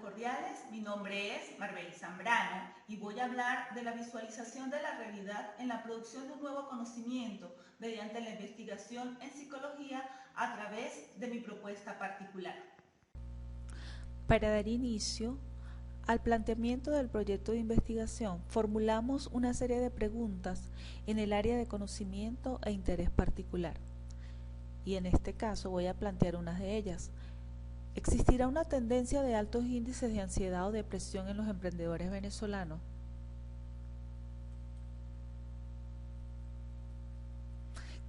cordiales, mi nombre es Marbeli Zambrano y voy a hablar de la visualización de la realidad en la producción de un nuevo conocimiento mediante la investigación en psicología a través de mi propuesta particular. Para dar inicio al planteamiento del proyecto de investigación, formulamos una serie de preguntas en el área de conocimiento e interés particular. Y en este caso voy a plantear unas de ellas. ¿Existirá una tendencia de altos índices de ansiedad o depresión en los emprendedores venezolanos?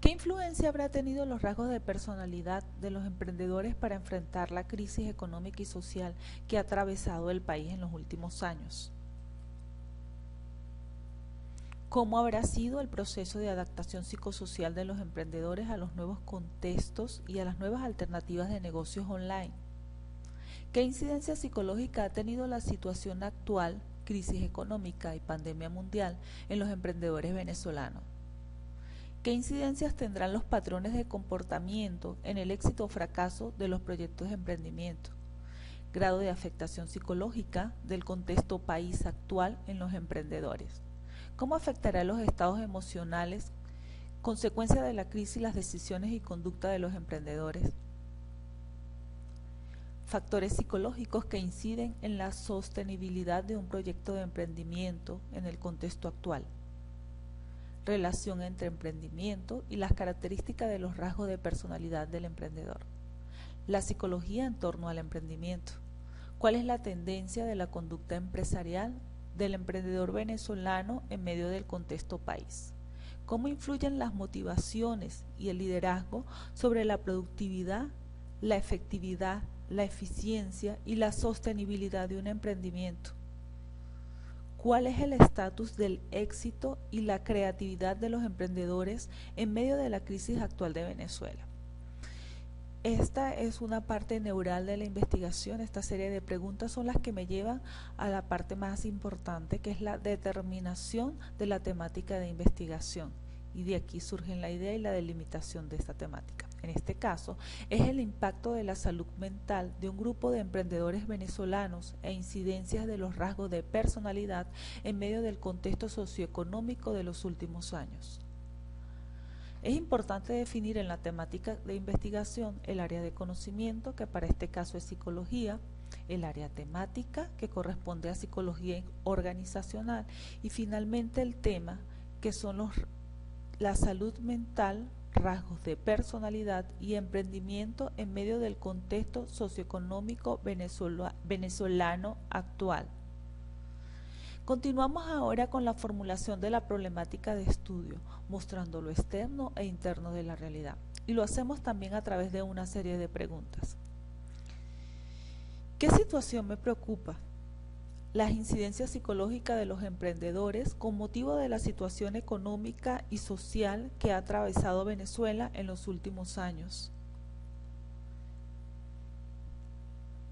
¿Qué influencia habrá tenido los rasgos de personalidad de los emprendedores para enfrentar la crisis económica y social que ha atravesado el país en los últimos años? ¿Cómo habrá sido el proceso de adaptación psicosocial de los emprendedores a los nuevos contextos y a las nuevas alternativas de negocios online? ¿Qué incidencia psicológica ha tenido la situación actual, crisis económica y pandemia mundial, en los emprendedores venezolanos? ¿Qué incidencias tendrán los patrones de comportamiento en el éxito o fracaso de los proyectos de emprendimiento? Grado de afectación psicológica del contexto país actual en los emprendedores. ¿Cómo afectará los estados emocionales, consecuencia de la crisis, las decisiones y conducta de los emprendedores? Factores psicológicos que inciden en la sostenibilidad de un proyecto de emprendimiento en el contexto actual. Relación entre emprendimiento y las características de los rasgos de personalidad del emprendedor. La psicología en torno al emprendimiento. ¿Cuál es la tendencia de la conducta empresarial del emprendedor venezolano en medio del contexto país? ¿Cómo influyen las motivaciones y el liderazgo sobre la productividad, la efectividad, la eficiencia y la sostenibilidad de un emprendimiento? ¿Cuál es el estatus del éxito y la creatividad de los emprendedores en medio de la crisis actual de Venezuela? Esta es una parte neural de la investigación. Esta serie de preguntas son las que me llevan a la parte más importante, que es la determinación de la temática de investigación. Y de aquí surgen la idea y la delimitación de esta temática. En este caso, es el impacto de la salud mental de un grupo de emprendedores venezolanos e incidencias de los rasgos de personalidad en medio del contexto socioeconómico de los últimos años. Es importante definir en la temática de investigación el área de conocimiento, que para este caso es psicología, el área temática, que corresponde a psicología organizacional, y finalmente el tema, que son la salud mental, rasgos de personalidad y emprendimiento en medio del contexto socioeconómico venezolano actual. Continuamos ahora con la formulación de la problemática de estudio, mostrando lo externo e interno de la realidad. Y lo hacemos también a través de una serie de preguntas. ¿Qué situación me preocupa? Las incidencias psicológicas de los emprendedores con motivo de la situación económica y social que ha atravesado Venezuela en los últimos años.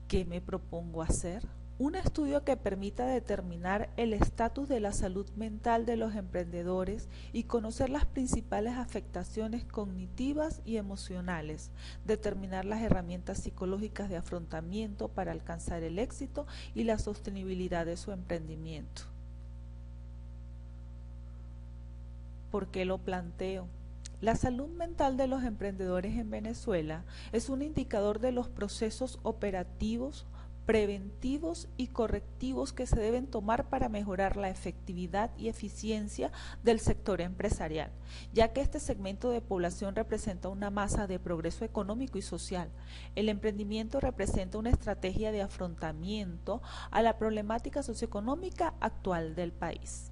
¿Qué me propongo hacer? Un estudio que permita determinar el estatus de la salud mental de los emprendedores y conocer las principales afectaciones cognitivas y emocionales, determinar las herramientas psicológicas de afrontamiento para alcanzar el éxito y la sostenibilidad de su emprendimiento. ¿Por qué lo planteo? La salud mental de los emprendedores en Venezuela es un indicador de los procesos operativos, preventivos y correctivos que se deben tomar para mejorar la efectividad y eficiencia del sector empresarial, ya que este segmento de población representa una masa de progreso económico y social. El emprendimiento representa una estrategia de afrontamiento a la problemática socioeconómica actual del país.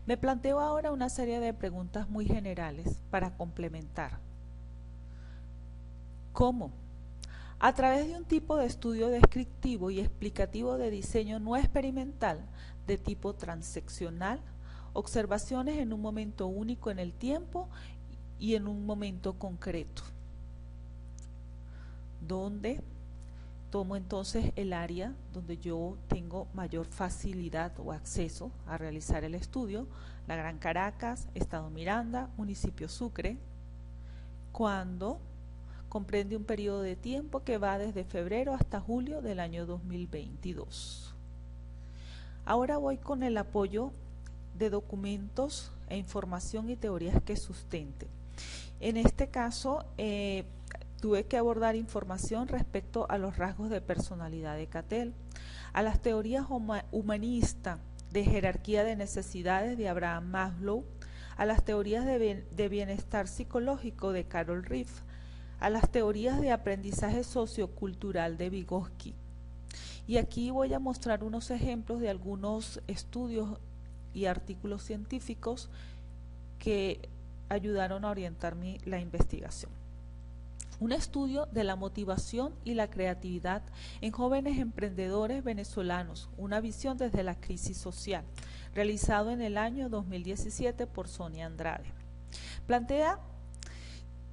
Me planteo ahora una serie de preguntas muy generales para complementar. ¿Cómo? A través de un tipo de estudio descriptivo y explicativo de diseño no experimental de tipo transeccional, observaciones en un momento único en el tiempo y en un momento concreto, donde tomo entonces el área donde yo tengo mayor facilidad o acceso a realizar el estudio, la Gran Caracas, Estado Miranda, municipio Sucre, cuando comprende un periodo de tiempo que va desde febrero hasta julio del año 2022. Ahora voy con el apoyo de documentos e información y teorías que sustenten. En este caso, tuve que abordar información respecto a los rasgos de personalidad de Cattell, a las teorías humanistas de jerarquía de necesidades de Abraham Maslow, a las teorías de bienestar psicológico de Carol Riff, a las teorías de aprendizaje sociocultural de Vygotsky. Y aquí voy a mostrar unos ejemplos de algunos estudios y artículos científicos que ayudaron a orientar la investigación. Un estudio de la motivación y la creatividad en jóvenes emprendedores venezolanos, una visión desde la crisis social, realizado en el año 2017 por Sonia Andrade. Plantea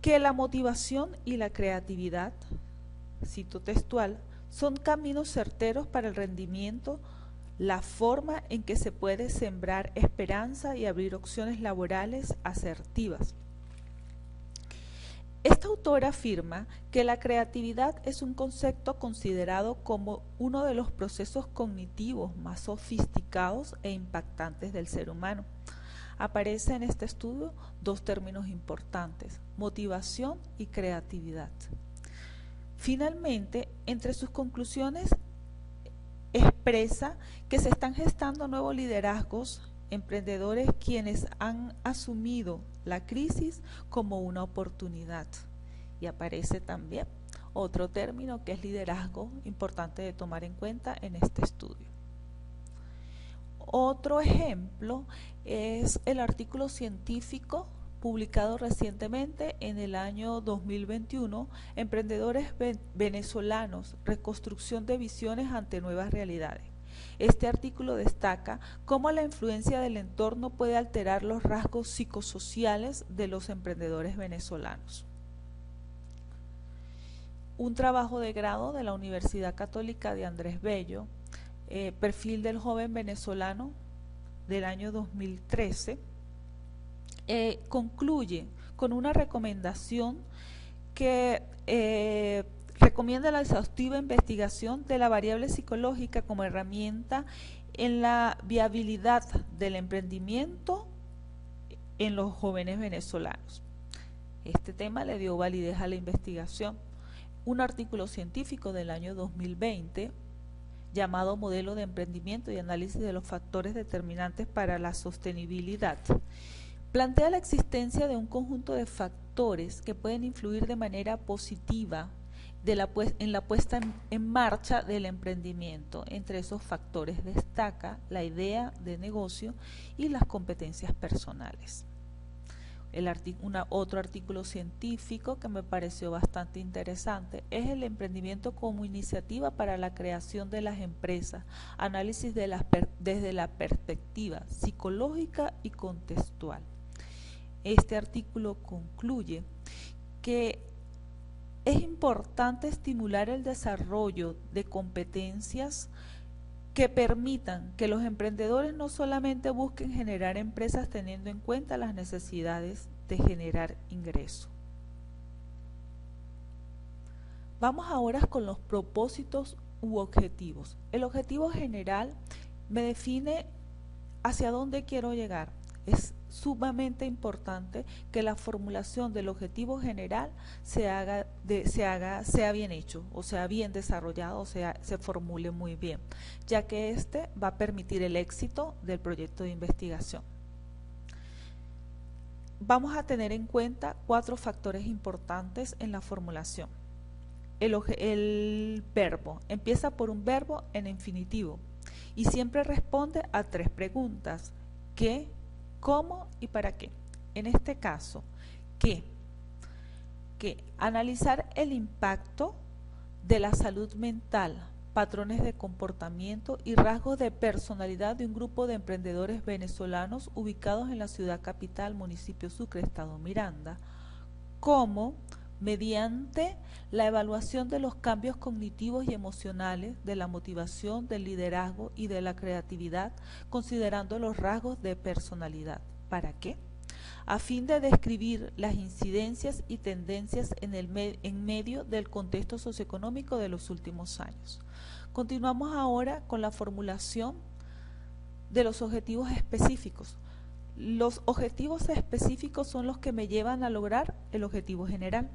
que la motivación y la creatividad, cito textual, son caminos certeros para el rendimiento, la forma en que se puede sembrar esperanza y abrir opciones laborales asertivas. Esta autora afirma que la creatividad es un concepto considerado como uno de los procesos cognitivos más sofisticados e impactantes del ser humano. Aparece en este estudio dos términos importantes: motivación y creatividad. Finalmente, entre sus conclusiones expresa que se están gestando nuevos liderazgos emprendedores quienes han asumido la crisis como una oportunidad. Y aparece también otro término que es liderazgo, importante de tomar en cuenta en este estudio. Otro ejemplo es el artículo científico publicado recientemente en el año 2021, Emprendedores venezolanos, reconstrucción de visiones ante nuevas realidades. Este artículo destaca cómo la influencia del entorno puede alterar los rasgos psicosociales de los emprendedores venezolanos. Un trabajo de grado de la Universidad Católica de Andrés Bello, perfil del joven venezolano del año 2013, concluye con una recomendación que recomienda la exhaustiva investigación de la variable psicológica como herramienta en la viabilidad del emprendimiento en los jóvenes venezolanos. Este tema le dio validez a la investigación. Un artículo científico del año 2020 llamado Modelo de Emprendimiento y Análisis de los Factores Determinantes para la Sostenibilidad plantea la existencia de un conjunto de factores que pueden influir de manera positiva en la puesta en marcha del emprendimiento. Entre esos factores destaca la idea de negocio y las competencias personales. Otro artículo científico que me pareció bastante interesante es el emprendimiento como iniciativa para la creación de las empresas, análisis desde la perspectiva psicológica y contextual. Este artículo concluye que es importante estimular el desarrollo de competencias que permitan que los emprendedores no solamente busquen generar empresas teniendo en cuenta las necesidades de generar ingresos. Vamos ahora con los propósitos u objetivos. El objetivo general me define hacia dónde quiero llegar. Es sumamente importante que la formulación del objetivo general sea bien hecho, o sea bien desarrollado, o sea se formule muy bien, ya que este va a permitir el éxito del proyecto de investigación. Vamos a tener en cuenta 4 factores importantes en la formulación. El verbo empieza por un verbo en infinitivo y siempre responde a 3 preguntas: ¿qué?, ¿cómo? Y ¿para qué? En este caso, ¿qué? Analizar el impacto de la salud mental, patrones de comportamiento y rasgos de personalidad de un grupo de emprendedores venezolanos ubicados en la ciudad capital, municipio Sucre, estado Miranda. ¿Cómo? Mediante la evaluación de los cambios cognitivos y emocionales, de la motivación, del liderazgo y de la creatividad, considerando los rasgos de personalidad. ¿Para qué? a fin de describir las incidencias y tendencias en medio del contexto socioeconómico de los últimos años. Continuamos ahora con la formulación de los objetivos específicos. Los objetivos específicos son los que me llevan a lograr el objetivo general.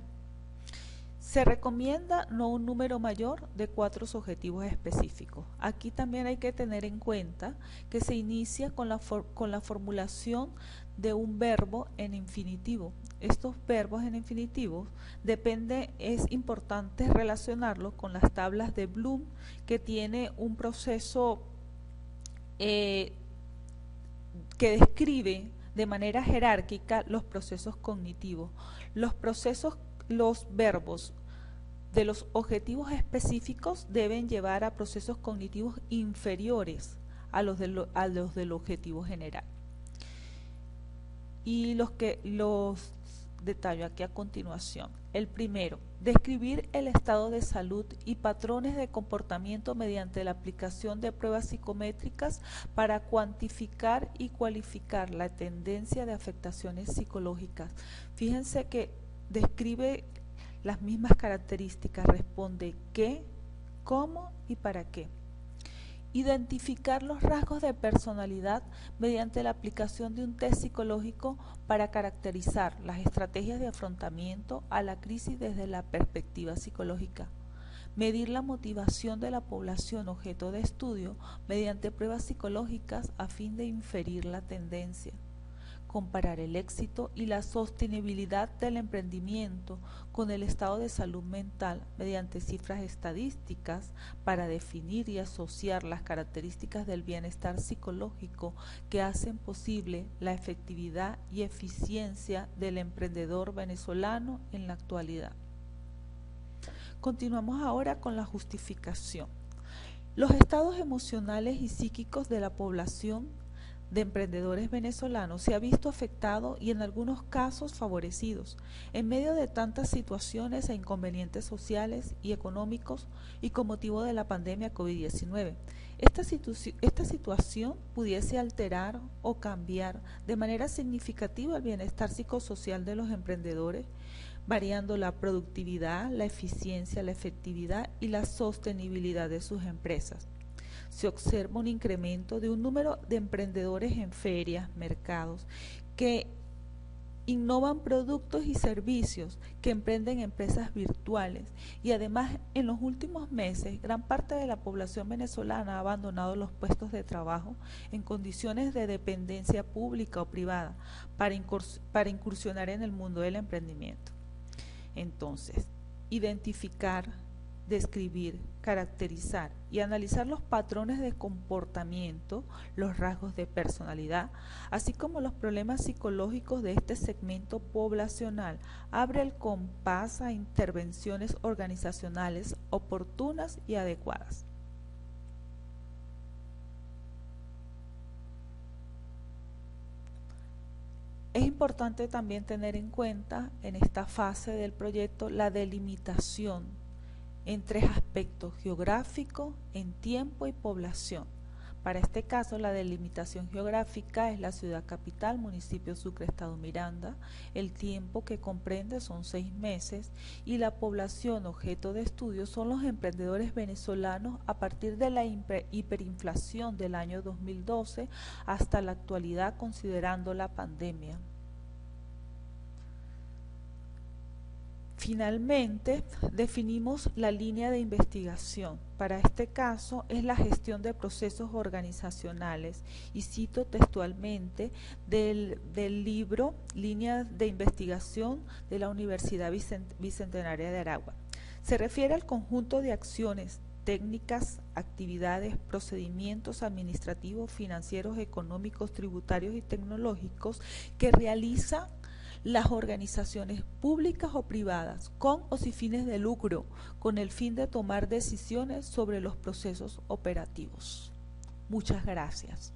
Se recomienda no un número mayor de 4 objetivos específicos. Aquí también hay que tener en cuenta que se inicia con la formulación de un verbo en infinitivo. Estos verbos en infinitivo es importante relacionarlos con las tablas de Bloom, que tiene un proceso que describe de manera jerárquica los procesos cognitivos. Los verbos de los objetivos específicos deben llevar a procesos cognitivos inferiores a los del objetivo general. Y los detallo aquí a continuación. El primero, describir el estado de salud y patrones de comportamiento mediante la aplicación de pruebas psicométricas para cuantificar y cualificar la tendencia de afectaciones psicológicas. Fíjense que describe las mismas características, responde qué, cómo y para qué. Identificar los rasgos de personalidad mediante la aplicación de un test psicológico para caracterizar las estrategias de afrontamiento a la crisis desde la perspectiva psicológica. Medir la motivación de la población objeto de estudio mediante pruebas psicológicas a fin de inferir la tendencia. Comparar el éxito y la sostenibilidad del emprendimiento con el estado de salud mental mediante cifras estadísticas para definir y asociar las características del bienestar psicológico que hacen posible la efectividad y eficiencia del emprendedor venezolano en la actualidad. Continuamos ahora con la justificación. Los estados emocionales y psíquicos de la población de emprendedores venezolanos se ha visto afectado y en algunos casos favorecidos en medio de tantas situaciones e inconvenientes sociales y económicos y con motivo de la pandemia COVID-19. Esta situación pudiese alterar o cambiar de manera significativa el bienestar psicosocial de los emprendedores, variando la productividad, la eficiencia, la efectividad y la sostenibilidad de sus empresas. Se observa un incremento de un número de emprendedores en ferias, mercados, que innovan productos y servicios, que emprenden empresas virtuales y además en los últimos meses gran parte de la población venezolana ha abandonado los puestos de trabajo en condiciones de dependencia pública o privada para incursionar en el mundo del emprendimiento. Entonces, identificar, describir, caracterizar y analizar los patrones de comportamiento, los rasgos de personalidad, así como los problemas psicológicos de este segmento poblacional, abre el compás a intervenciones organizacionales oportunas y adecuadas. Es importante también tener en cuenta en esta fase del proyecto la delimitación en 3 aspectos: geográfico, en tiempo y población. Para este caso, la delimitación geográfica es la ciudad capital, municipio Sucre, estado Miranda. El tiempo que comprende son 6 meses y la población objeto de estudio son los emprendedores venezolanos a partir de la hiperinflación del año 2012 hasta la actualidad, considerando la pandemia. Finalmente, definimos la línea de investigación. Para este caso es la gestión de procesos organizacionales y cito textualmente del libro Líneas de Investigación de la Universidad Bicentenaria de Aragua. Se refiere al conjunto de acciones, técnicas, actividades, procedimientos administrativos, financieros, económicos, tributarios y tecnológicos que realiza las organizaciones públicas o privadas, con o sin fines de lucro, con el fin de tomar decisiones sobre los procesos operativos. Muchas gracias.